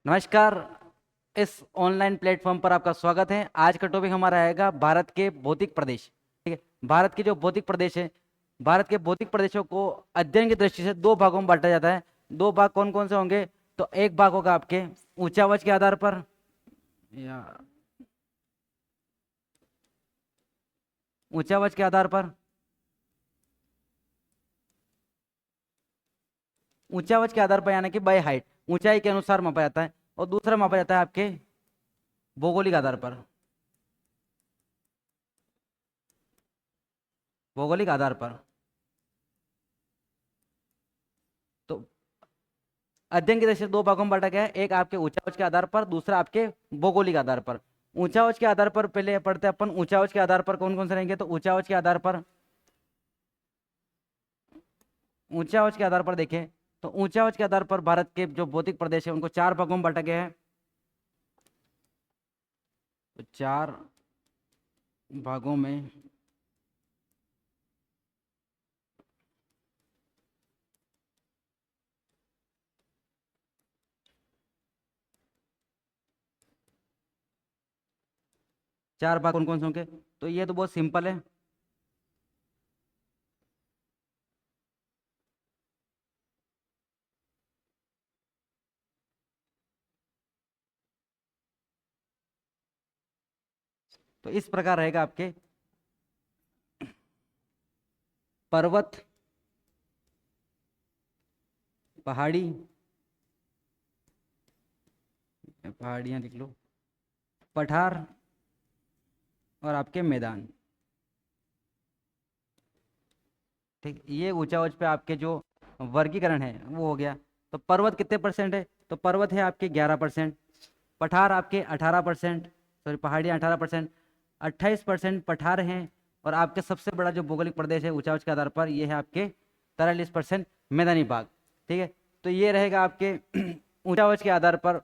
नमस्कार। इस online platform पर आपका स्वागत है। आज का टॉपिक हमारा आएगा भारत के भौतिक प्रदेश। ठीक है, भारत के जो भौतिक प्रदेश है, भारत के भौतिक प्रदेशों को अध्ययन की दृष्टि से दो भागों में बांटा जाता है। दो भाग कौन कौन से होंगे? तो एक भाग होगा आपके ऊंचावच के आधार पर, या ऊंचावच के आधार पर, ऊंचावच के आधार पर यानी कि बाय हाइट, ऊंचाई के अनुसार मापा जाता है। और दूसरा मापा जाता है आपके भौगोलिक आधार पर, भौगोलिक आधार पर। तो अध्ययन की दृष्टि से दो भागों में बांटा गया है, एक आपके ऊंचावच के आधार पर, दूसरा आपके भौगोलिक आधार पर। ऊंचावच के आधार पर पहले पढ़ते हैं अपन। ऊंचावच के आधार पर कौन कौन से रहेंगे? तो ऊंचावच के आधार पर, ऊंचावच के आधार पर देखें तो ऊंचावच के आधार पर भारत के जो भौतिक प्रदेश है उनको चार भागों में बांटा गया है। तो चार भागों में, चार भाग कौन कौन से होंगे? तो ये तो बहुत सिंपल है। तो इस प्रकार रहेगा आपके पर्वत, पहाड़ी, पहाड़ियां लिख लो, पठार और आपके मैदान। ठीक, ये ऊंचावच पे आपके जो वर्गीकरण है वो हो गया। तो पर्वत कितने परसेंट है? तो पर्वत है आपके 11%, पठार आपके 18%, सॉरी पहाड़ियाँ 18%, 28% पठार हैं। और आपके सबसे बड़ा जो भौगोलिक प्रदेश है ऊंचावच के आधार पर ये है आपके 43% मैदानी भाग। ठीक है, तो ये रहेगा आपके ऊंचावच के आधार पर,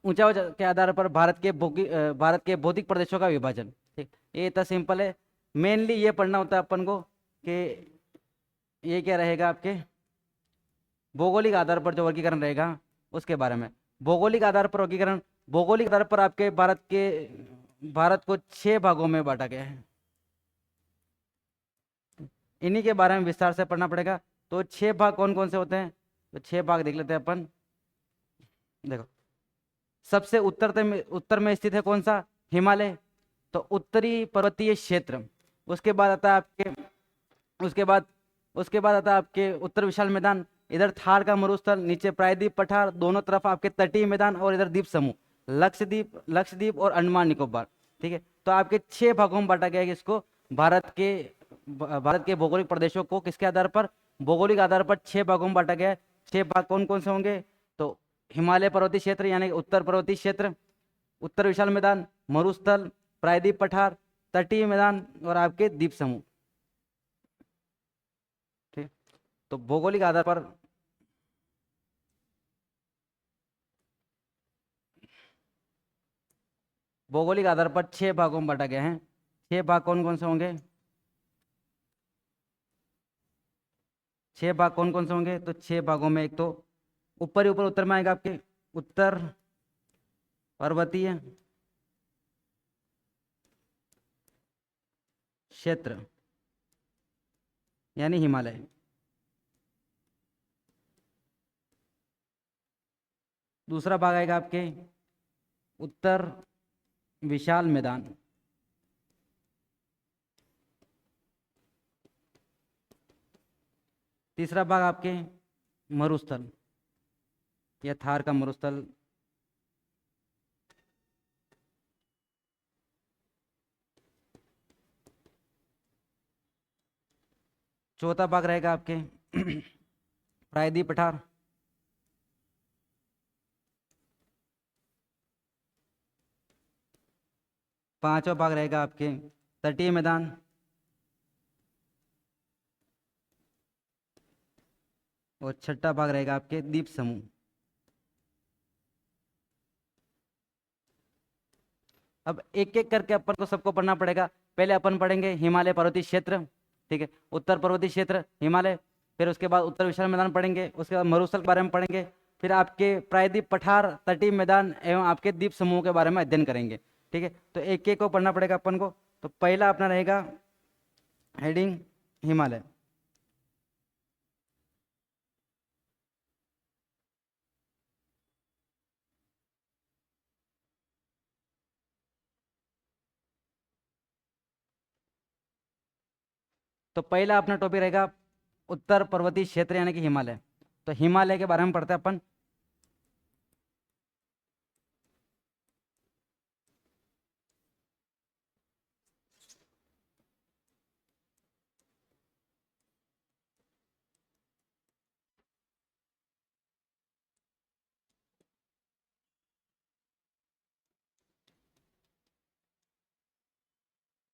ऊंचावच के आधार पर भारत के भौतिक प्रदेशों का विभाजन। ठीक, ये इतना सिंपल है। मेनली ये पढ़ना होता है अपन को कि ये क्या रहेगा आपके भौगोलिक आधार पर जो वर्गीकरण रहेगा उसके बारे में। भौगोलिक आधार पर वर्गीकरण, भौगोलिक आधार पर आपके भारत को छह भागों में बांटा गया है। इन्हीं के बारे में विस्तार से पढ़ना पड़ेगा। तो छह भाग कौन कौन से होते हैं? तो छह भाग देख लेते हैं अपन। देखो, सबसे उत्तर में स्थित है कौन सा? हिमालय। तो उत्तरी पर्वतीय क्षेत्र। उसके बाद आता है आपके उसके बाद उसके बाद आता है आपके उत्तर विशाल मैदान, इधर थार का मरुस्थल, नीचे प्रायद्वीप पठार, दोनों तरफ आपके तटीय मैदान, और इधर द्वीप समूह, लक्षद्वीप और अंडमान निकोबार। ठीक है, तो आपके छह भागों में बांटा गया है इसको। भारत के भौगोलिक प्रदेशों को किसके आधार पर? भौगोलिक आधार पर छह भागों में बांटा गया है। छह भाग कौन कौन से होंगे? तो हिमालय पर्वतीय क्षेत्र यानी उत्तर पर्वतीय क्षेत्र, उत्तर विशाल मैदान, मरुस्थल, प्रायद्वीप पठार, तटीय मैदान और आपके द्वीप समूह। ठीक, तो भौगोलिक आधार पर, भौगोलिक आधार पर छह भागों में बांटा गया है। छह भाग कौन कौन से होंगे? छह भाग कौन कौन से होंगे? तो छह भागों में एक तो ऊपर ही ऊपर उत्तर में आएगा आपके उत्तर पर्वतीय क्षेत्र यानी हिमालय। दूसरा भाग आएगा आपके उत्तर विशाल मैदान। तीसरा भाग आपके मरुस्थल या थार का मरुस्थल। चौथा भाग रहेगा आपके प्रायद्वीप पठार। पांचवा भाग रहेगा आपके तटीय मैदान। और छठा भाग रहेगा आपके द्वीप समूह। अब एक एक करके अपन को सबको पढ़ना पड़ेगा। पहले अपन पढ़ेंगे हिमालय पर्वतीय क्षेत्र। ठीक है, उत्तर पर्वतीय क्षेत्र हिमालय। फिर उसके बाद उत्तर विशाल मैदान पढ़ेंगे, उसके बाद मरुस्थल के बारे में पढ़ेंगे, फिर आपके प्रायद्वीप पठार, तटीय मैदान एवं आपके द्वीप समूह के बारे में अध्ययन करेंगे। ठीक है, तो एक एक को पढ़ना पड़ेगा अपन को। तो पहला अपना रहेगा हेडिंग हिमालय। तो पहला अपना टॉपिक रहेगा उत्तर पर्वतीय क्षेत्र यानी कि हिमालय। तो हिमालय के बारे में पढ़ते हैं अपन।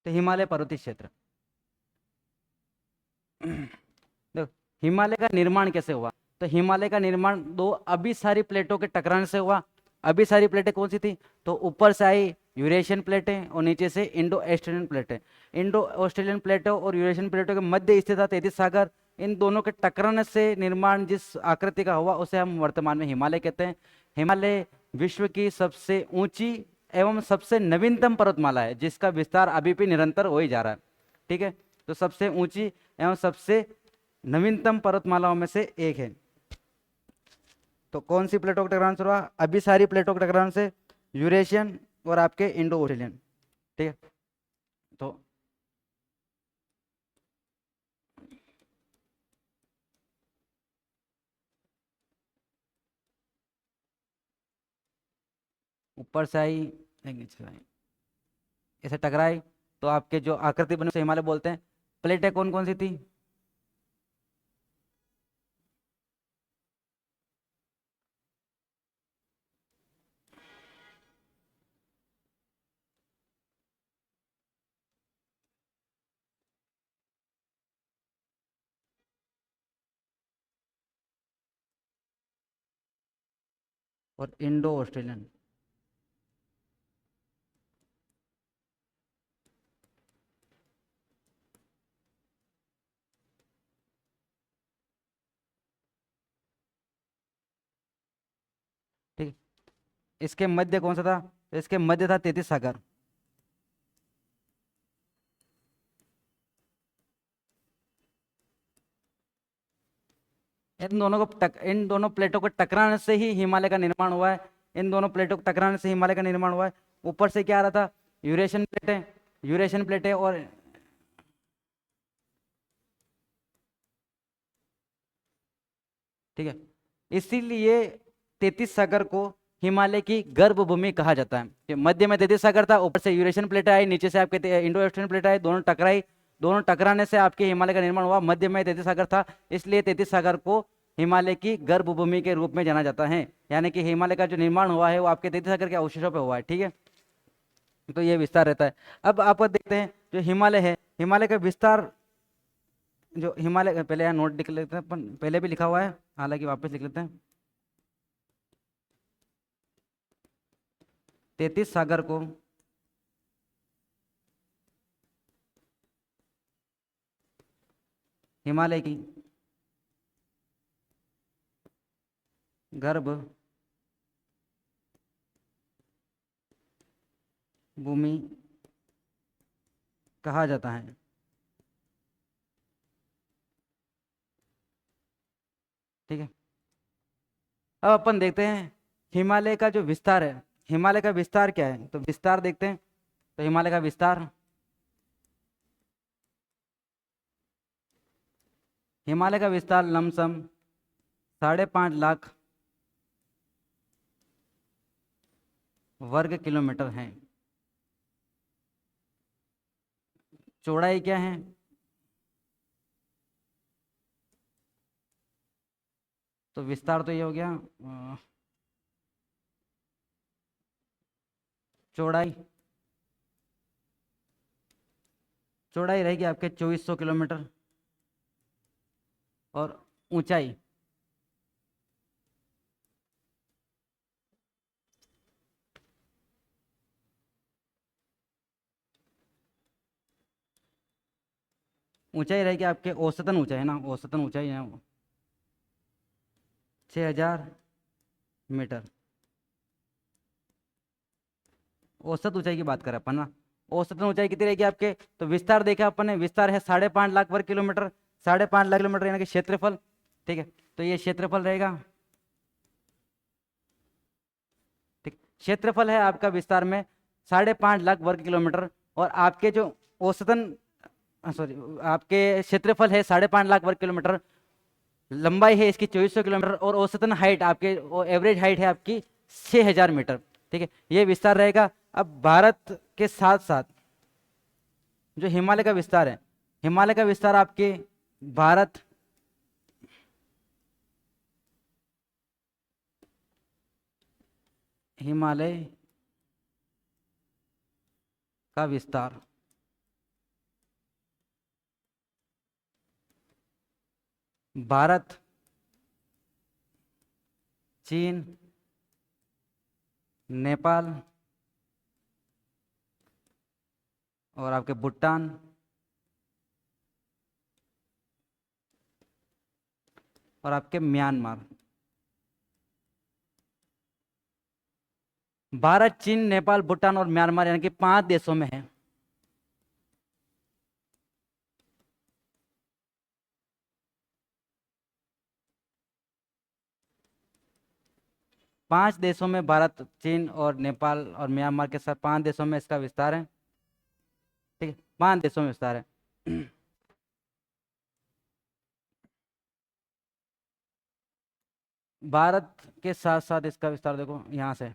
तो हिमालय पर्वतीय क्षेत्र देखो, हिमालय का निर्माण कैसे हुआ? तो हिमालय का निर्माण दो अभिसारी प्लेटों के टकराने से हुआ। अभिसारी प्लेटें कौन सी थी? तो ऊपर से आई यूरेशियन प्लेटें और नीचे से इंडो ऑस्ट्रेलियन प्लेटें। इंडो ऑस्ट्रेलियन प्लेटों और यूरेशियन प्लेटों के मध्य स्थित था तैतीस सागर। इन दोनों के टकराने से निर्माण जिस आकृति का हुआ उसे हम वर्तमान में हिमालय कहते हैं। हिमालय विश्व की सबसे ऊंची एवं सबसे नवीनतम पर्वतमाला है जिसका विस्तार अभी भी निरंतर हो ही जा रहा है। ठीक है, तो सबसे ऊंची एवं सबसे नवीनतम पर्वतमालाओं में से एक है। तो कौन सी प्लेटों के टकराने से हुआ? अभिसारी प्लेटों के टकराने से, यूरेशियन और आपके इंडो ऑस्ट्रेलियन। ठीक है, तो ऊपर से आई नीचे से आई, ऐसे टकराई तो आपके जो आकृति बनी उसे हिमालय बोलते हैं। प्लेटें कौन कौन सी थी? और इंडो ऑस्ट्रेलियन। ठीक है, इसके मध्य कौन सा था? तो इसके मध्य था तैतीस सागर। इन दोनों प्लेटों को टकराने से ही हिमालय का निर्माण हुआ है। इन दोनों प्लेटों को टकराने से हिमालय का निर्माण हुआ है। ऊपर से क्या आ रहा था? यूरेशियन प्लेटें। यूरेशियन प्लेटें और ठीक है, इसीलिए तैतीस सागर को हिमालय की गर्भभूमि कहा जाता है कि मध्य में तैतीस सागर था, ऊपर से यूरेशियन प्लेट आई, नीचे से आपके इंडो वेस्टर्न प्लेट आई, दोनों टकराई। दोनों टकराने से आपके हिमालय का निर्माण हुआ। मध्य में तैतीस सागर था, इसलिए तैतीस सागर को हिमालय की गर्भभूमि के रूप में जाना जाता है। यानी कि हिमालय का जो निर्माण हुआ है वो आपके तैतीस सागर के अवशेषों पर हुआ है। ठीक है, तो ये विस्तार रहता है। अब आप देखते हैं जो हिमालय है, हिमालय का विस्तार, जो हिमालय पहले यहाँ नोट लिख लेते हैं अपन, पहले भी लिखा हुआ है हालांकि वापस लिख लेते हैं। तैतीस सागर को हिमालय की गर्भ भूमि कहा जाता है। ठीक है, अब अपन देखते हैं हिमालय का जो विस्तार है, हिमालय का विस्तार क्या है? तो विस्तार देखते हैं। तो हिमालय का विस्तार, हिमालय का विस्तार लमसम 5.5 लाख वर्ग किलोमीटर है। चौड़ाई क्या है? तो विस्तार तो ये हो गया। चौड़ाई, चौड़ाई रहेगी आपके 2400 किलोमीटर। और ऊंचाई, ऊंचाई रहेगी आपके औसतन ऊंचाई है ना, औसतन ऊंचाई है वो 6000 मीटर। औसत ऊंचाई की बात करें अपन ना, औसतन ऊंचाई कितनी रहेगी आपके, तो विस्तार देखा अपन ने, विस्तार है 5.5 लाख वर्ग किलोमीटर, 5.5 लाख किलोमीटर यानी कि क्षेत्रफल। ठीक है, तो ये क्षेत्रफल रहेगा। ठीक, क्षेत्रफल है आपका विस्तार में 5.5 लाख वर्ग किलोमीटर, और आपके जो औसतन, सॉरी, आपके क्षेत्रफल है 5.5 लाख वर्ग किलोमीटर, लंबाई है इसकी 2400 किलोमीटर, और औसतन हाइट आपके, एवरेज हाइट है आपकी 6000 मीटर। ठीक है, ये विस्तार रहेगा। अब भारत के साथ साथ जो हिमालय का विस्तार है, हिमालय का विस्तार आपके भारत, हिमालय का विस्तार भारत, चीन, नेपाल और आपके भूटान और आपके म्यांमार। भारत, चीन, नेपाल, भूटान और म्यांमार यानी कि 5 देशों में है। 5 देशों में भारत, चीन और नेपाल और म्यांमार के साथ 5 देशों में इसका विस्तार है। ठीक है, 5 देशों में विस्तार है। भारत के साथ साथ इसका विस्तार देखो यहाँ से,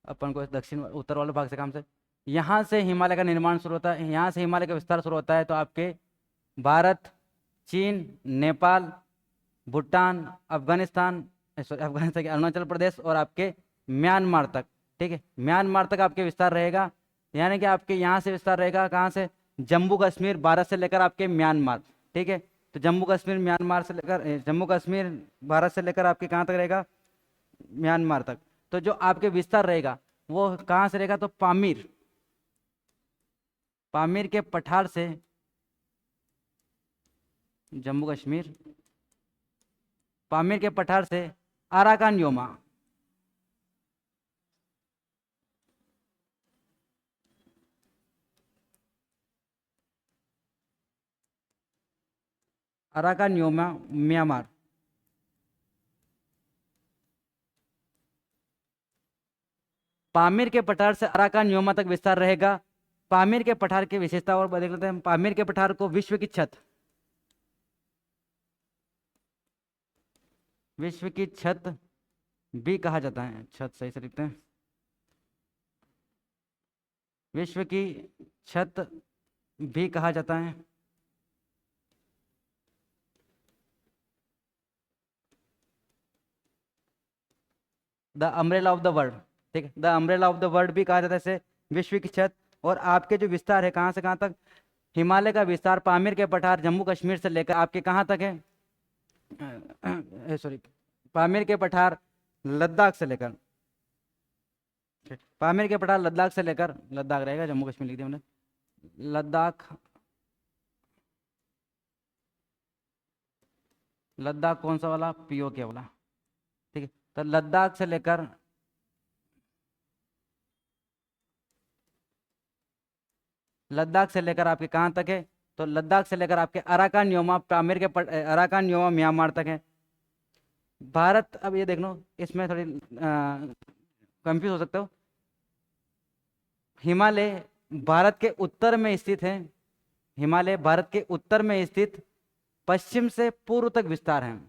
अपन को दक्षिण उत्तर वाले भाग से काम से, यहाँ से हिमालय का निर्माण शुरू होता है, यहाँ से हिमालय का विस्तार शुरू होता है, तो आपके भारत, चीन, नेपाल, भूटान, अफगानिस्तान, सॉरी अफगानिस्तान के अरुणाचल प्रदेश और आपके म्यांमार तक। ठीक है, म्यांमार तक आपके विस्तार रहेगा, यानी कि आपके यहाँ से विस्तार रहेगा कहाँ से, जम्मू कश्मीर भारत से लेकर आपके म्यांमार। ठीक है, तो जम्मू कश्मीर म्यांमार से लेकर जम्मू कश्मीर भारत से लेकर आपके कहाँ तक रहेगा, म्यांमार तक। तो जो आपके विस्तार रहेगा वो कहाँ से रहेगा, तो पामीर, पामीर के पठार से जम्मू कश्मीर, पामीर के पठार से Arakan Yoma, Arakan Yoma Myanmar. Pamir के पठार से अराकान योमा तक विस्तार रहेगा। पामीर के पठार की विशेषता और देख लेते हैं। पामीर के पठार को विश्व की छत, विश्व की छत भी कहा जाता है, छत सही से लिखते हैं, विश्व की छत भी कहा जाता है। The umbrella of the world, ठीक है, the umbrella of the world भी कहा जाता है इसे, विश्व की छत। और आपके जो विस्तार है कहाँ से कहाँ तक, हिमालय का विस्तार पामीर के पठार जम्मू कश्मीर से लेकर आपके कहाँ तक है, सॉरी, पामीर के पठार लद्दाख से लेकर, पामीर के पठार लद्दाख से लेकर, लद्दाख रहेगा, जम्मू कश्मीर लिख दिया हमने, लद्दाख, लद्दाख कौन सा वाला, पीओके वाला। ठीक है, तो लद्दाख से लेकर, लद्दाख से लेकर आपके कहाँ तक है, तो लद्दाख से लेकर आपके अराकान योमा, पामीर के अराकान योमा म्यांमार तक है। भारत, अब ये देख लो, इसमें थोड़ी कंफ्यूज हो सकते हो। हिमालय भारत के उत्तर में स्थित है, हिमालय भारत के उत्तर में स्थित, पश्चिम से पूर्व तक विस्तार है।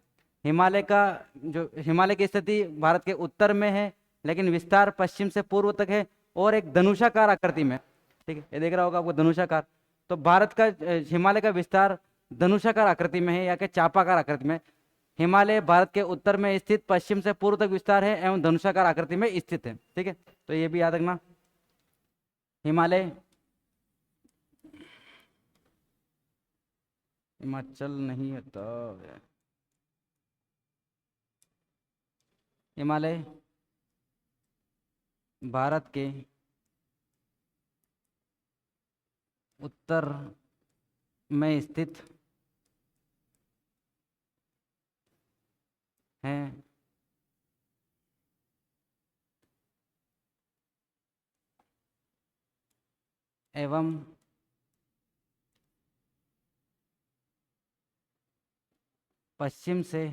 हिमालय का, जो हिमालय की स्थिति भारत के उत्तर में है, लेकिन विस्तार पश्चिम से पूर्व तक है, और एक धनुषाकार आकृति में। ठीक है, ये देख रहा होगा आपको धनुषाकार। तो भारत का हिमालय का विस्तार धनुषाकार आकृति में है, या कि चापाकार आकृति में। हिमालय भारत के उत्तर में स्थित, पश्चिम से पूर्व तक विस्तार है एवं धनुषाकार आकृति में स्थित है। ठीक है, तो ये भी याद रखना। हिमालय, हिमाचल नहीं है तो, हिमालय भारत के उत्तर में स्थित हैं एवं पश्चिम से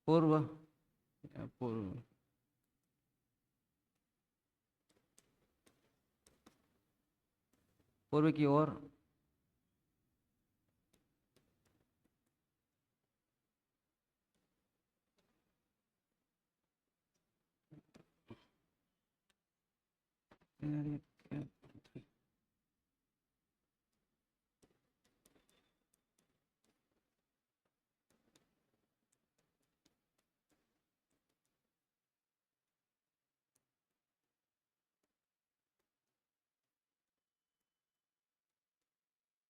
पूर्व पूर्व पूर्व की ओर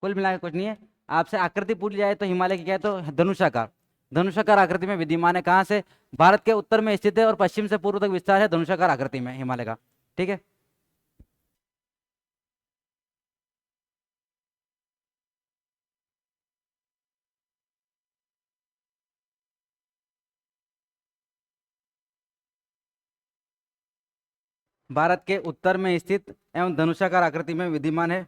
कुल मिलाकर कुछ नहीं है। आपसे आकृति पूछ जाए तो हिमालय की क्या है, तो धनुषाकार। धनुषाकार आकृति में विद्यमान है। कहाँ से? भारत के उत्तर में स्थित है और पश्चिम से पूर्व तक विस्तार है धनुषाकार आकृति में हिमालय का। ठीक है। भारत के उत्तर में स्थित एवं धनुषाकार आकृति में विद्यमान है।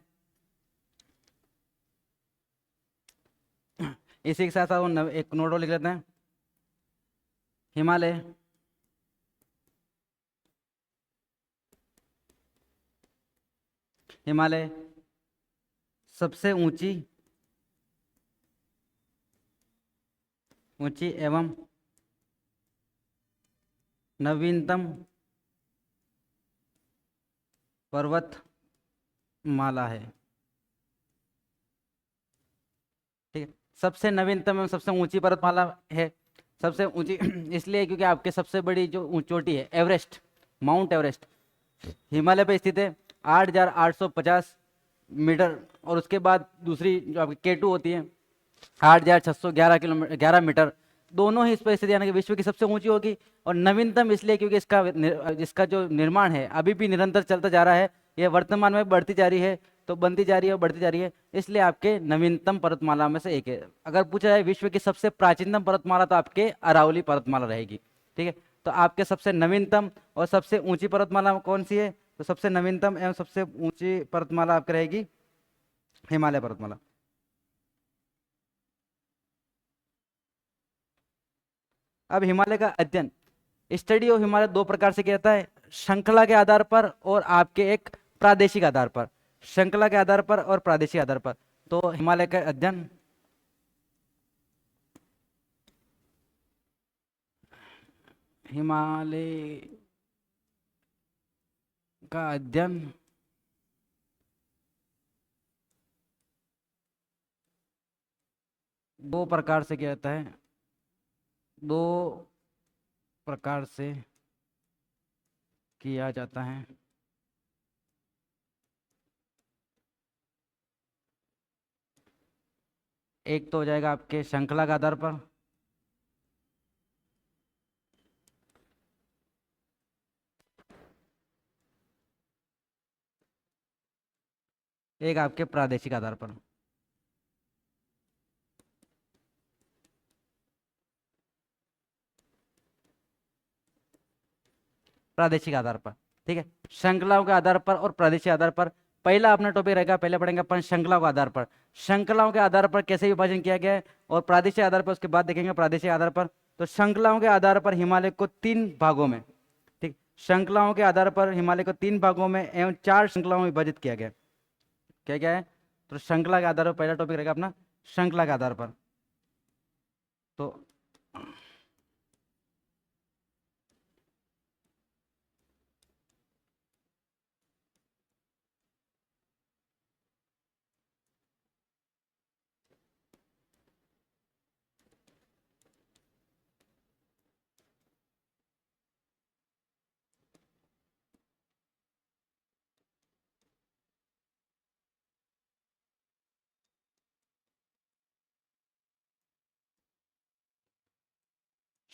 इसी के साथ साथ वो एक नोट और लिख लेते हैं। हिमालय हिमालय सबसे ऊंची ऊंची एवं नवीनतम पर्वतमाला है। ठीक है। सबसे नवीनतम एवं सबसे ऊंची पर्वतमाला है। सबसे ऊंची इसलिए क्योंकि आपके सबसे बड़ी जो चोटी है एवरेस्ट, माउंट एवरेस्ट हिमालय पे स्थित है 8,850 मीटर। और उसके बाद दूसरी जो आपकी केटू होती है 8,611 किलोमीटर 11 मीटर। दोनों ही इस पर स्थित यानी कि विश्व की सबसे ऊंची होगी। और नवीनतम इसलिए क्योंकि इसका जो निर्माण है अभी भी निरंतर चलता जा रहा है। यह वर्तमान में बढ़ती जा रही है, तो बनती जा रही है और बढ़ती जा रही है, इसलिए आपके नवीनतम पर्वतमाला में से एक है। अगर पूछा जाए विश्व की सबसे प्राचीनतम पर्वतमाला तो आपके अरावली पर्वतमाला रहेगी। ठीक है। तो आपके सबसे नवीनतम और सबसे ऊंची पर्वतमाला कौन सी है? तो सबसे नवीनतम एवं सबसे ऊंची पर्वतमाला आपकी रहेगी हिमालय पर्वतमाला। अब हिमालय का अध्ययन, स्टडी ऑफ हिमालय दो प्रकार से किया जाता है, श्रृंखला के आधार पर और आपके एक प्रादेशिक आधार पर। श्रृंखला के आधार पर और प्रादेशिक आधार पर। तो हिमालय का अध्ययन हिमालय का अध्ययन दो प्रकार से किया जाता है। दो प्रकार से किया जाता है। एक तो हो जाएगा आपके श्रृंखला के आधार पर, एक आपके प्रादेशिक आधार पर। प्रादेशिक आधार पर। ठीक है। श्रृंखलाओं के आधार पर और प्रादेशिक आधार पर। पहला अपना टॉपिक रहेगा, पहले पढ़ेंगे अपन श्रृंखलाओं के आधार पर। श्रृंखलाओं के आधार पर कैसे विभाजन किया गया है, और प्रादेशिक आधार पर उसके बाद देखेंगे प्रादेशिक आधार पर। तो श्रृंखलाओं के आधार पर हिमालय को 3 भागों में, ठीक, श्रृंखलाओं के आधार पर हिमालय को 3 भागों में एवं 4 श्रृंखलाओं में विभाजित किया गया। क्या क्या है? तो श्रृंखला के आधार पर पहला टॉपिक रहेगा अपना श्रृंखला के आधार पर। तो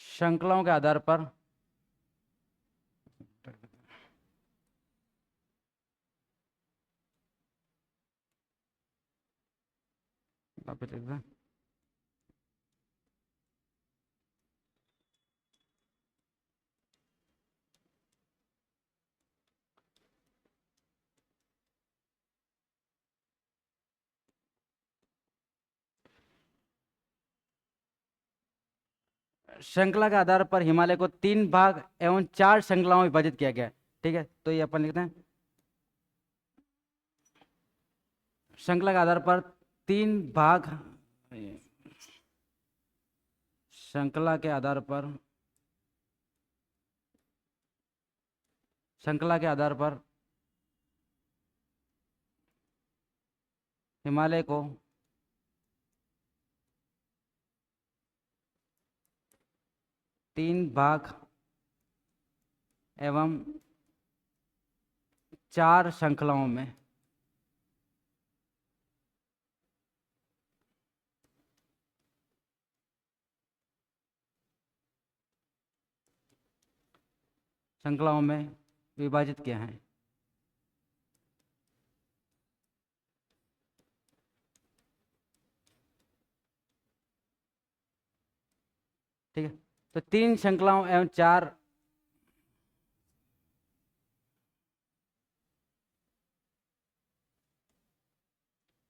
श्रृंखलाओं के आधार पर वापस लिख दें। श्रृंखला के आधार पर हिमालय को 3 भाग एवं 4 श्रृंखलाओं में विभाजित किया गया है। ठीक है, तो ये अपन लिखते हैं श्रृंखला के आधार पर 3 भाग, श्रृंखला के आधार पर, श्रृंखला के आधार पर हिमालय को 3 भाग एवं 4 श्रृंखलाओं में, श्रृंखलाओं में विभाजित किया है। ठीक है, तो 3 श्रृंखलाओं एवं 4,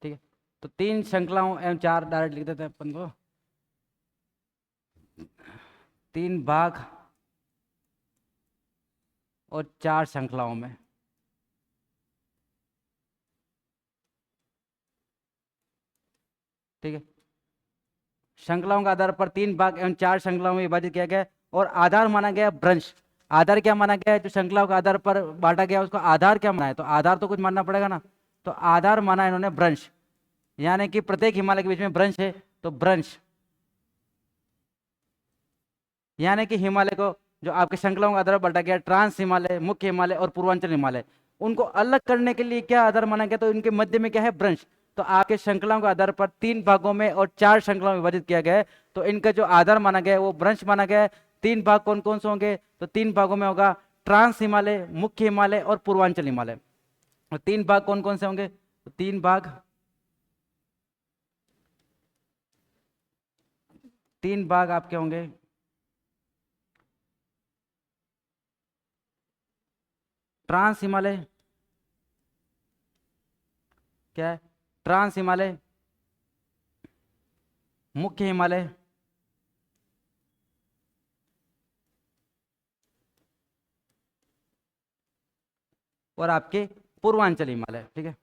ठीक है, तो 3 श्रृंखलाओं एवं 4 डायरेक्ट लिख देते हैं अपन को 3 भाग और 4 श्रृंखलाओं में। ठीक है, श्रृंखलाओं के आधार पर 3 भाग एवं 4 श्रृंखलाओं में विभाजित किया गया और आधार माना गया भ्रंश। आधार क्या माना गया है? जो श्रृंखलाओं के आधार पर बांटा गया उसको आधार क्या माना है? तो आधार तो कुछ मानना पड़ेगा ना, तो आधार माना इन्होंने भ्रंश, यानी कि प्रत्येक हिमालय के बीच में भ्रंश है, तो भ्रंश यानी कि हिमालय को जो आपके श्रृंखलाओं का आधार पर बांटा गया ट्रांस हिमालय, मुख्य हिमालय और पूर्वांचल हिमालय, उनको अलग करने के लिए क्या आधार माना गया? तो इनके मध्य में क्या है? भ्रंश। तो आपके श्रृंखलाओं के आधार पर 3 भागों में और 4 श्रृंखलाओं में विभाजित किया गया है, तो इनका जो आधार माना गया है वो भ्रंश माना गया है। 3 भाग कौन कौन से होंगे? तो 3 भागों में होगा ट्रांस हिमालय, मुख्य हिमालय और पूर्वांचल हिमालय। और 3 भाग कौन कौन से होंगे? तो 3 भाग आपके होंगे ट्रांस हिमालय, क्या है? ट्रांस हिमालय, मुख्य हिमालय और आपके पूर्वांचल हिमालय। ठीक है,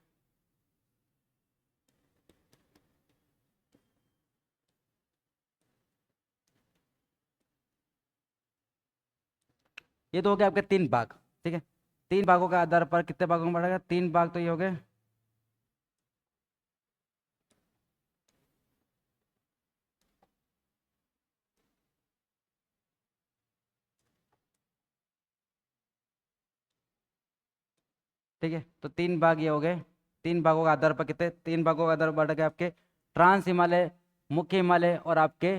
ये तो हो गए आपके 3 भाग। ठीक है, 3 भागों के आधार पर कितने भागों में बढ़ेगा? 3 भाग, तो ये हो गए ठीक है, तो 3 भाग ये हो गए। 3 भागों के आधार पर कितने? 3 भागों के आधार पर बढ़ गए आपके ट्रांस हिमालय, मुख्य हिमालय और आपके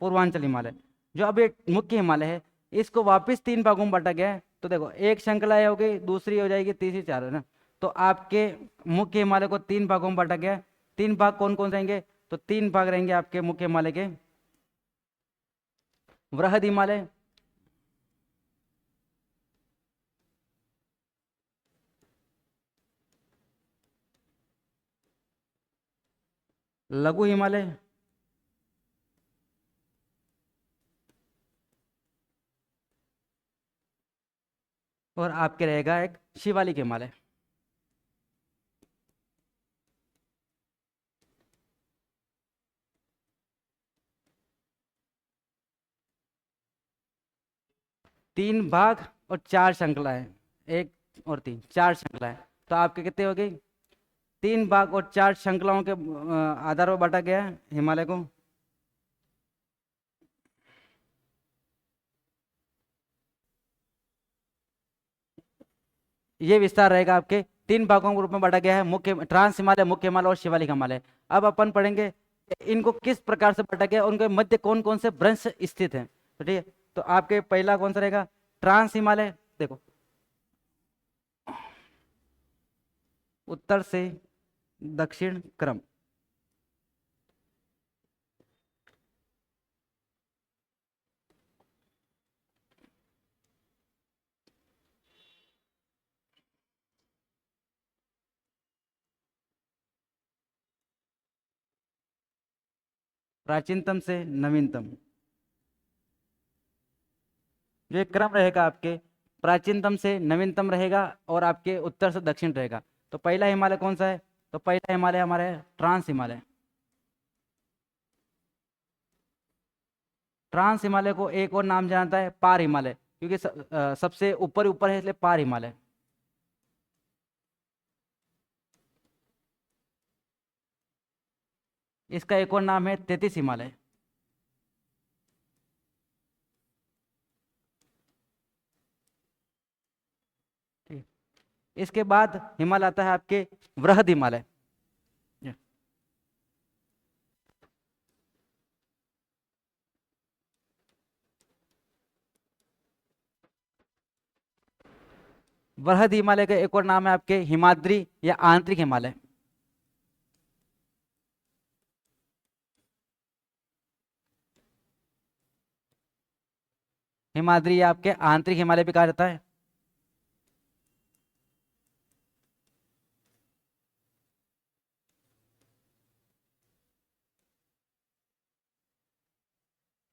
पूर्वांचल हिमालय। जो अब ये मुख्य हिमालय है इसको वापस 3 भागों में बांटा गया है, तो देखो एक श्रृंखला ये हो गई, दूसरी हो जाएगी, तीसरी, चार है ना। तो आपके मुख्य हिमालय को 3 भागों में बांटा गया है। 3 भाग कौन कौन से रहेंगे? तो 3 भाग रहेंगे आपके मुख्य हिमालय के वृहद हिमालय, लघु हिमालय और आपके रहेगा एक शिवालिक हिमालय। तीन भाग और 4 श्रृंखलाएं, एक और तीन, 4 श्रृंखलाएं, तो आपके कितने हो गई? 3 भाग और 4 श्रृंखलाओं के आधार पर बांटा गया है हिमालय को। ये विस्तार रहेगा आपके 3 भागों के रूप में बांटा गया है, मुख्य ट्रांस हिमालय, मुख्य हिमालय और शिवालिक हिमालय। अब अपन पढ़ेंगे इनको किस प्रकार से बांटा गया, उनके मध्य कौन कौन से भ्रंश स्थित हैं। तो ठीक है, तो आपके पहला कौन सा रहेगा? ट्रांस हिमालय। देखो उत्तर से दक्षिण क्रम, प्राचीनतम से नवीनतम, जो एक क्रम रहेगा आपके, प्राचीनतम से नवीनतम रहेगा और आपके उत्तर से दक्षिण रहेगा। तो पहला हिमालय कौन सा है? तो पहला हिमालय हमारा है ट्रांस हिमालय। ट्रांस हिमालय को एक और नाम जानता है पार हिमालय, क्योंकि सबसे ऊपर ऊपर है इसलिए पार हिमालय। इसका एक और नाम है 33 हिमालय। ठीक। इसके बाद हिमालय आता है आपके वृहद हिमालय। वृहद हिमालय का एक और नाम है आपके हिमाद्री या आंतरिक हिमालय। हिमाद्री या आपके आंतरिक हिमालय भी कहा जाता है।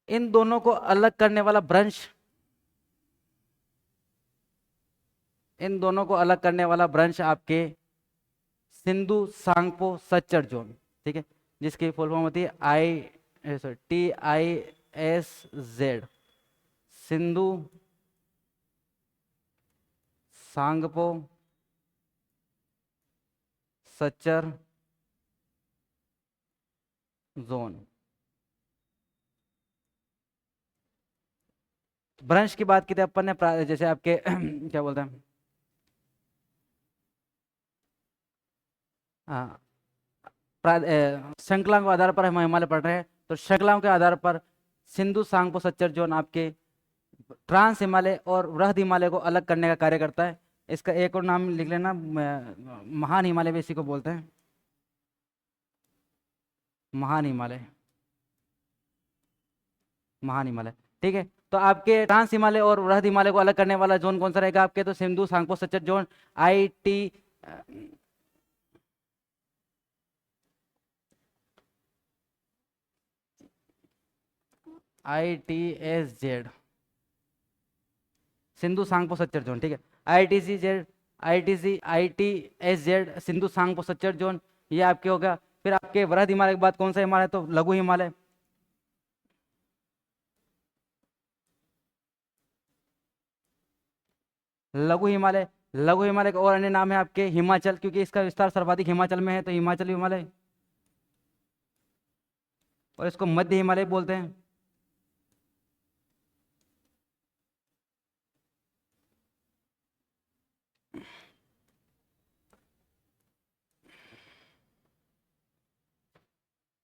इन दोनों को अलग करने वाला ब्रंश, इन दोनों को अलग करने वाला ब्रंश आपके सिंधु सांगपो सच्चर जोन, ठीक है, जिसकी फुल फॉर्म होती है TISZ, Sindhu Sangpo suture zone. ब्रंश की बात की थी अपन ने, जैसे आपके क्या बोलते हैं, हाँ, श्रृंखलाओं के आधार पर हम हिमालय पढ़ रहे हैं, तो श्रृंखलाओं के आधार पर सिंधु सांगपो सच्चर जोन आपके ट्रांस हिमालय और वृहद हिमालय को अलग करने का कार्य करता है। इसका एक और नाम लिख लेना, महान हिमालय भी इसी को बोलते हैं, महान हिमालय, महान हिमालय। ठीक है, तो आपके ट्रांस हिमालय और वृहद हिमालय को अलग करने वाला जोन कौन सा रहेगा आपके? तो Sindhu Sangpo suture zone, ITSZ, Sindhu Sangpo suture zone. ठीक है, ITSZ Sindhu Sangpo suture zone, ये आपके होगा। फिर आपके वृहद हिमालय के बाद कौन सा हिमालय? तो लघु हिमालय। लघु हिमालय, लघु हिमालय का और अन्य नाम है आपके हिमाचल, क्योंकि इसका विस्तार सर्वाधिक हिमाचल में है, तो हिमाचल हिमालय। और इसको मध्य हिमालय बोलते हैं।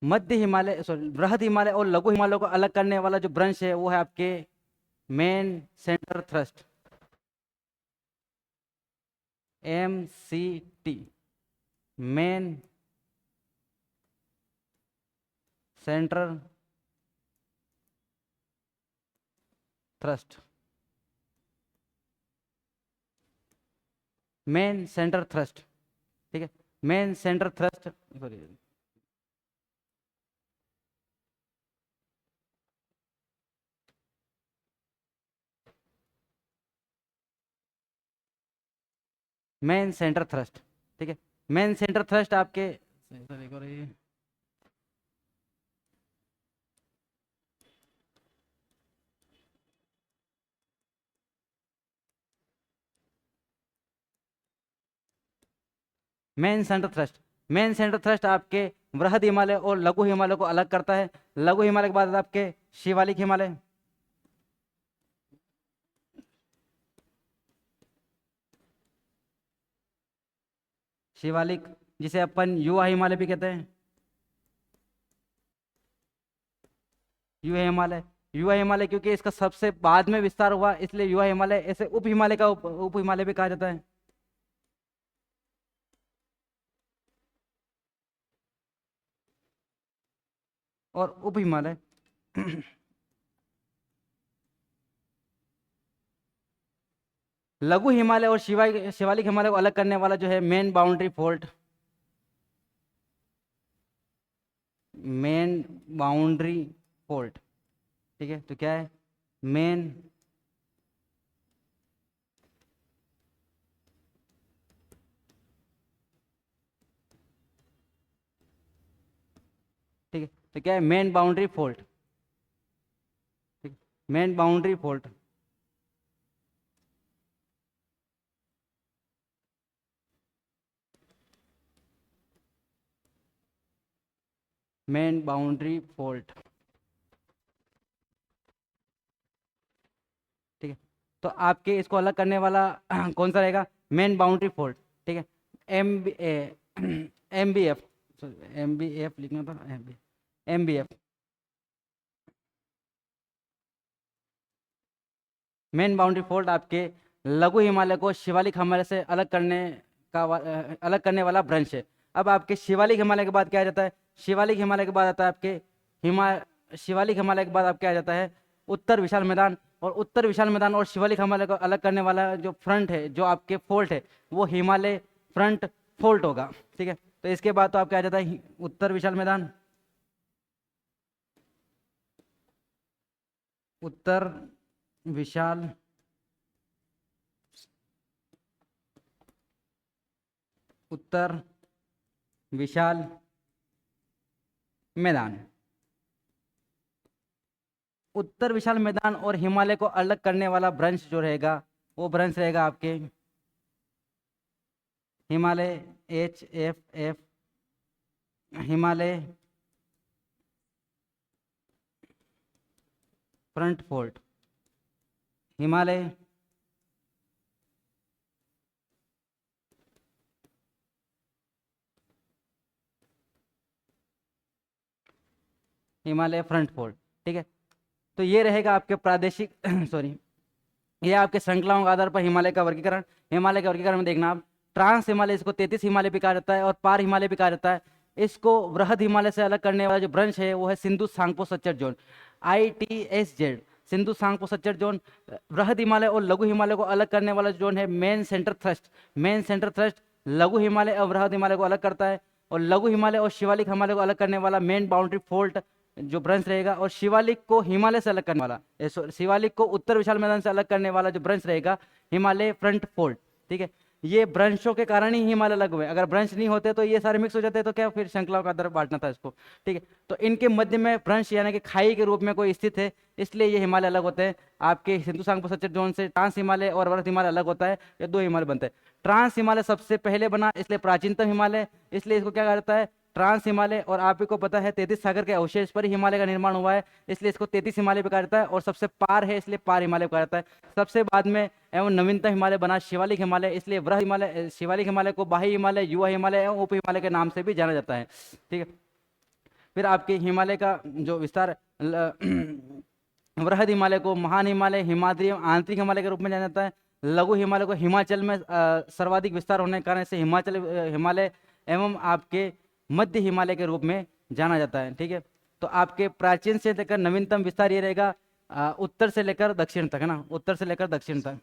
मध्य हिमालय, सॉरी, वृहद हिमालय और लघु हिमालय को अलग करने वाला जो ब्रंश है वो है आपके main centre thrust, MCT, main central thrust, main centre thrust. ठीक है, main centre thrust, sorry, main centre thrust. ठीक है, मेन सेंटर थ्रस्ट आपके, sorry, main centre thrust, main centre thrust आपके वृहद हिमालय और लघु हिमालय को अलग करता है। लघु हिमालय के बाद आपके शिवालिक हिमालय, शिवालिक, जिसे अपन युवा हिमालय भी कहते हैं, युवा हिमालय। युवा हिमालय क्योंकि इसका सबसे बाद में विस्तार हुआ, इसलिए युवा हिमालय, ऐसे उप हिमालय का उप हिमालय भी कहा जाता है। और उप हिमालय लघु हिमालय और शिवालिक हिमालय को अलग करने वाला जो है main boundary fault, main boundary fold. ठीक है, तो क्या है मेन ठीक है, तो क्या है मेन बाउंड्री फोल्ड। ठीक, main boundary fold. Main boundary fold. ठीक है, तो आपके इसको अलग करने वाला कौन सा रहेगा, मेन बाउंड्री फोल्ड। ठीक है, M B M B F, M B F लिखना था, M B F main boundary fold आपके लघु हिमालय को शिवालिक हिमालय से अलग करने अलग करने वाला ब्रांच है। अब आपके शिवालिक हिमालय के बाद क्या आ जाता है, शिवालिक हिमालय के बाद आता है आपके हिमा शिवालिक हिमालय के बाद आपके आ जाता है उत्तर विशाल मैदान। और उत्तर विशाल मैदान और शिवालिक हिमालय को अलग करने वाला जो फ्रंट है, जो आपके फोल्ट है, वो हिमालय फ्रंट फोल्ट होगा। ठीक है, तो इसके बाद तो आपके आ जाता है उत्तर विशाल मैदान, उत्तर विशाल उत्तर विशाल मैदान। उत्तर विशाल मैदान और हिमालय को अलग करने वाला ब्रंश जो रहेगा, वो ब्रंश रहेगा आपके Himalaya HFF, Himalaya front fold, Himalaya Himalaya front fold. ठीक है, तो ये रहेगा आपके प्रादेशिक सॉरी, ये आपके श्रृंखलाओं के आधार पर हिमालय का वर्गीकरण। हिमालय के वर्गीकरण में देखना आप, ट्रांस हिमालय इसको 33 हिमालय भी कहा जाता है और पार हिमालय भी कहा जाता है। इसको वृहद हिमालय से अलग करने वाला जो ब्रंश है वो है Sindhu Sangpo suture zone, ITSZ, Sindhu Sangpo suture zone. वृहद हिमालय और लघु हिमालय को अलग करने वाला जोन है main centre thrust. Main centre thrust लघु हिमालय और वृहद हिमालय को अलग करता है। और लघु हिमालय और शिवालिक हिमालय को अलग करने वाला मेन बाउंड्री फोल्ट जो ब्रंश रहेगा। और शिवालिक को हिमालय से अलग करने वाला शिवालिक को उत्तर विशाल मैदान से अलग करने वाला जो ब्रंश रहेगा, हिमालय फ्रंट फोल्ड। ठीक है, ये ब्रंशों के कारण ही हिमालय अलग हुए, अगर ब्रंश नहीं होते तो ये सारे मिक्स हो जाते तो क्या फिर श्रृंखलाओं का आधार बांटना था इसको। ठीक है, तो इनके मध्य में ब्रंश यानी कि खाई के रूप में कोई स्थित है, इसलिए ये हिमालय अलग होते हैं। आपके सिंधु सांगपो सच्चर जोन से ट्रांस हिमालय और वृहद हिमालय अलग होता है, ये दो हिमालय बनते हैं। ट्रांस हिमालय सबसे पहले बना, इसलिए प्राचीनतम हिमालय, इसलिए इसको क्या कहा जाता है, ट्रांस हिमालय। और आप ही को पता है 33 सागर के अवशेष पर ही हिमालय का निर्माण हुआ है, इसलिए इसको 33 हिमालय भी कहा जाता है। और सबसे पार है इसलिए पार हिमालय कहा जाता है। सबसे बाद में एवं नवीनतम हिमालय बना शिवालिक हिमालय, इसलिए वृहद हिमालय शिवालिक हिमालय को बाह्य हिमालय, युवा हिमालय एवं उप हिमालय के नाम से भी जाना जाता है। ठीक है, फिर आपके हिमालय का जो विस्तार वृहद हिमालय को महान हिमालय, हिमाद्री एवं आंतरिक हिमालय के रूप में जाना जाता है। लघु हिमालय को हिमाचल में सर्वाधिक विस्तार होने के कारण से हिमाचल हिमालय एवं आपके मध्य हिमालय के रूप में जाना जाता है। ठीक है, तो आपके प्राचीन से लेकर नवीनतम विस्तार ये रहेगा उत्तर से लेकर दक्षिण तक, है ना, उत्तर से लेकर दक्षिण तक।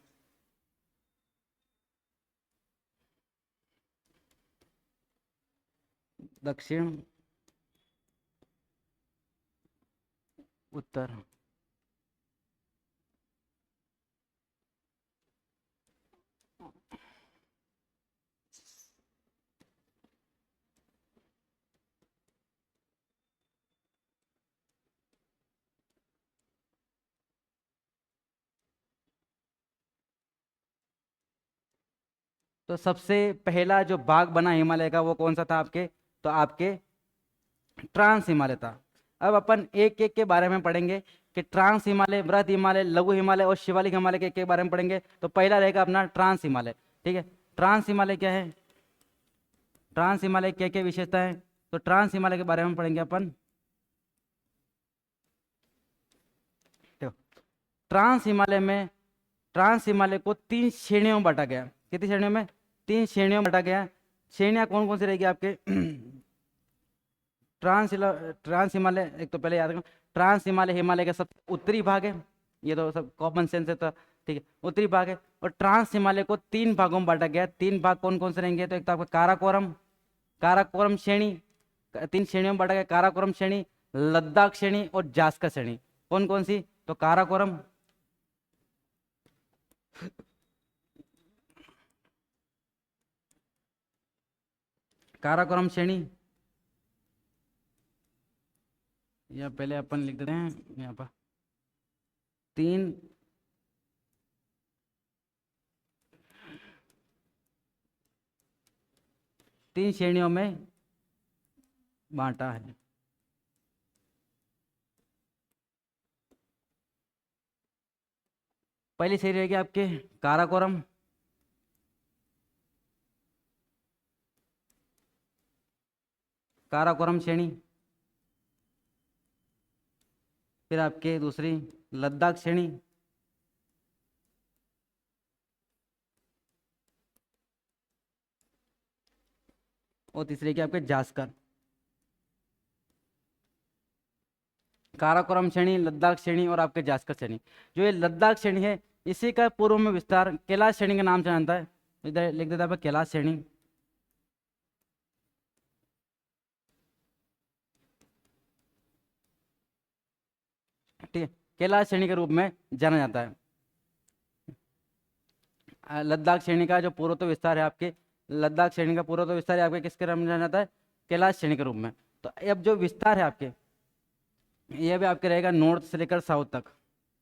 दक्षिण उत्तर। तो सबसे पहला जो भाग बना हिमालय का वो कौन सा था आपके, तो आपके ट्रांस हिमालय था। अब अपन एक एक के बारे में पढ़ेंगे कि ट्रांस हिमालय, वृहद हिमालय, लघु हिमालय और शिवालिक हिमालय के एक के बारे में पढ़ेंगे। तो पहला रहेगा अपना ट्रांस हिमालय। ठीक है, ट्रांस हिमालय क्या है, ट्रांस हिमालय क्या क्या विशेषता है, तो ट्रांस हिमालय के बारे में पढ़ेंगे अपन। देखो, ट्रांस हिमालय में, ट्रांस हिमालय को 3 श्रेणियों में बांटा गया। कितनी श्रेणियों में, 3 श्रेणियों में बांटा गया। श्रेणियां कौन कौन सी रहेगी आपके ट्रांस हिमालय, एक तो पहले याद रखना, ट्रांस हिमालय हिमालय का सब उत्तरी भाग है, ये तो सब कॉमन सेंस है, तो ठीक है उत्तरी भाग है। और ट्रांस हिमालय को 3 भागों में बांटा गया। 3 भाग कौन कौन से रहेंगे, तो एक तो आपका काराकोरम, काराकोरम श्रेणी, तीन श्रेणियों में बांटा गया, काराकोरम श्रेणी, लद्दाख श्रेणी और जास्कर श्रेणी। कौन कौन सी? तो काराकोरम, काराकोरम श्रेणी, या पहले अपन लिख देते हैं यहाँ पर तीन तीन श्रेणियों में बांटा है। पहली श्रेणी रहेगी आपके काराकोरम, काराकोरम श्रेणी, फिर आपके दूसरी लद्दाख श्रेणी, और तीसरी की आपके जास्कर। काराकोरम श्रेणी, लद्दाख श्रेणी और आपके जास्कर श्रेणी। जो ये लद्दाख श्रेणी है इसी का पूर्व में विस्तार कैलाश श्रेणी के नाम से जानता है। इधर लिख देता है कैलाश श्रेणी। ठीक है, कैलाश श्रेणी के रूप में जाना जाता है। लद्दाख श्रेणी का जो पूर्वोत्तर विस्तार है आपके, लद्दाख श्रेणी का पूर्वोत्तर विस्तार है आपके किसके नाम से जाना जाता है? कैलाश श्रेणी के रूप में। तो अब जो विस्तार है आपके, ये भी आपके रहेगा नॉर्थ से लेकर साउथ तक।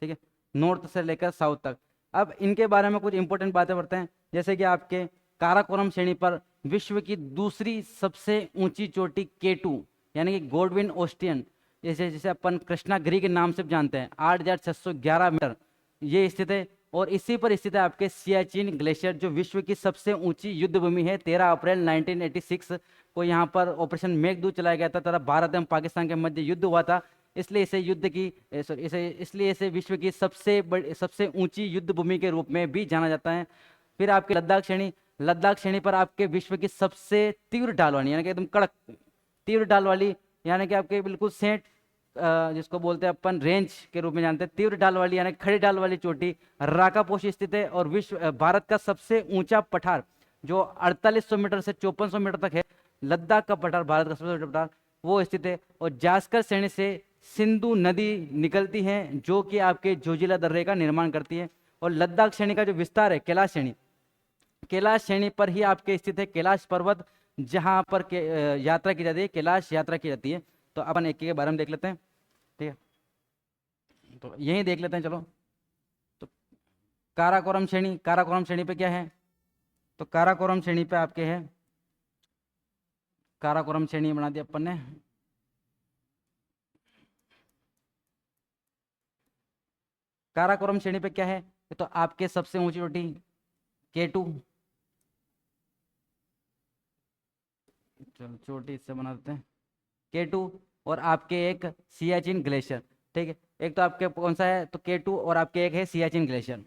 ठीक है, नॉर्थ से लेकर साउथ तक। अब इनके बारे में कुछ इंपॉर्टेंट बातें पढ़ते हैं, जैसे कि आपके काराकोरम श्रेणी पर विश्व की दूसरी सबसे ऊंची चोटी K2 यानी कि गोडविन ऑस्टियन, जैसे जिसे अपन कृष्णागिरी के नाम से जानते हैं, 8,611 मीटर ये स्थित है। और इसी पर स्थित है आपके सियाचिन ग्लेशियर, जो विश्व की सबसे ऊंची युद्ध भूमि है। 13 अप्रैल 1986 को यहाँ पर ऑपरेशन मेघदूत चलाया गया था तथा भारत एवं पाकिस्तान के मध्य युद्ध हुआ था। इसलिए इसे युद्ध की इसलिए इसे विश्व की सबसे ऊंची युद्ध भूमि के रूप में भी जाना जाता है। फिर आपके लद्दाख श्रेणी, लद्दाख श्रेणी पर आपके विश्व की सबसे तीव्र ढाल वाली यानी कि एकदम कड़क तीव्र ढाल वाली, यानी कि आपके बिल्कुल सेंट जिसको बोलते हैं अपन रेंज के रूप में जानते हैं, तीव्र ढाल वाली यानी खड़ी ढाल वाली चोटी राकापोशी स्थित है। और भारत का सबसे ऊंचा पठार जो 4800 मीटर से 5400 मीटर तक है, लद्दाख का पठार भारत का सबसे ऊंचा पठार वो स्थित है। और जास्कर श्रेणी से सिंधु नदी निकलती है जो कि आपके जोजिला दर्रे का निर्माण करती है। और लद्दाख श्रेणी का जो विस्तार है कैलाश श्रेणी, कैलाश श्रेणी पर ही आपके स्थित है कैलाश पर्वत, जहां पर यात्रा की जाती है, कैलाश यात्रा की जाती है। तो अपन एक के बारे में देख लेते हैं। ठीक है, तो यही देख लेते हैं चलो। तो काराकोरम श्रेणी, काराकोरम श्रेणी पे क्या है? तो काराकोरम श्रेणी पे आपके है, काराकोरम श्रेणी बना दिया अपन ने। काराकोरम श्रेणी पे क्या है? तो आपके सबसे ऊंची चोटी K2, चलो चोटी इससे बना देते हैं K2, और आपके एक सियाचिन ग्लेशियर। ठीक है, एक तो आपके कौन सा है? तो K2 और आपके एक है सियाचिन ग्लेशियर।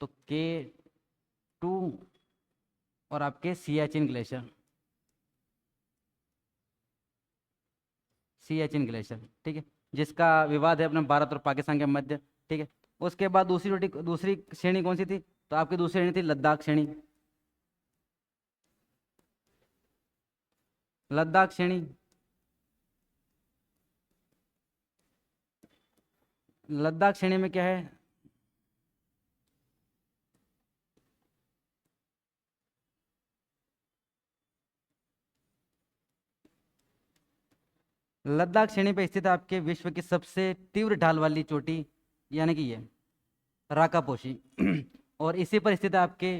तो K2 और आपके सियाचिन ग्लेशियर, सियाचिन ग्लेशियर। ठीक है, जिसका विवाद है अपने भारत और पाकिस्तान के मध्य। ठीक है, उसके बाद दूसरी श्रेणी कौन सी थी? तो आपकी दूसरी श्रेणी थी लद्दाख श्रेणी। लद्दाख श्रेणी, लद्दाख श्रेणी में क्या है? लद्दाख श्रेणी पर स्थित आपके विश्व की सबसे तीव्र ढाल वाली चोटी यानी कि ये राकापोशी और इसी पर स्थित है आपके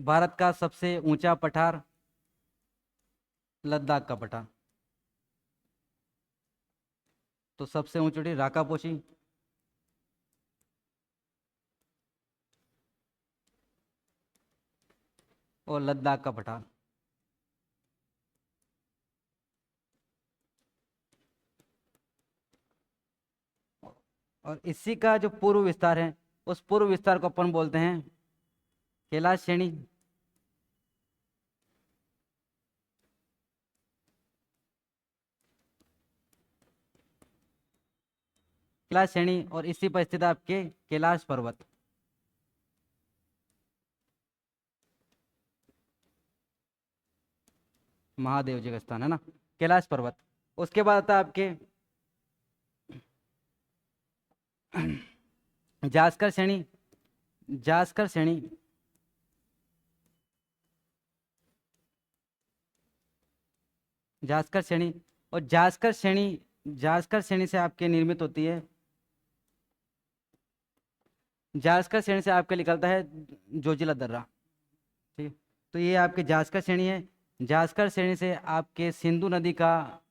भारत का सबसे ऊंचा पठार, लद्दाख का पठार। तो सबसे ऊंची चोटी राकापोशी, और लद्दाख का पठार। और इसी का जो पूर्व विस्तार है उस पूर्व विस्तार को अपन बोलते हैं कैलाश श्रेणी। कैलाश श्रेणी और इसी पर स्थित आपके कैलाश पर्वत। महादेव जी का स्थान है ना, कैलाश पर्वत। उसके बाद आता है आपके जास्कर श्रेणी। जास्कर श्रेणी, जास्कर श्रेणी, और जास्कर श्रेणी, जास्कर श्रेणी से आपके निर्मित होती है, जास्कर श्रेणी से आपके निकलता है जोजिला दर्रा। ठीक है, तो ये आपके जास्कर श्रेणी है। जास्कर श्रेणी से आपके सिंधु नदी का,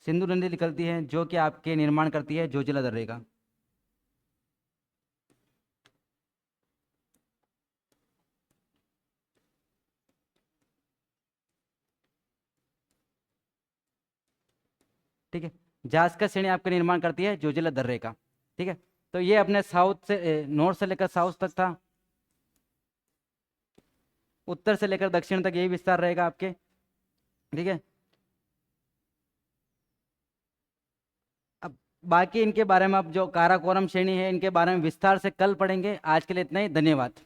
सिंधु नदी निकलती है जो कि आपके निर्माण करती है जोजिला दर्रे का। ठीक है, जास्कर श्रेणी आपका निर्माण करती है जोजिला दर्रे का। ठीक है, तो ये अपने साउथ से, नॉर्थ से लेकर साउथ तक था, उत्तर से लेकर दक्षिण तक यही विस्तार रहेगा आपके। ठीक है, अब बाकी इनके बारे में, अब जो काराकोरम श्रेणी है इनके बारे में विस्तार से कल पढ़ेंगे। आज के लिए इतना ही, धन्यवाद।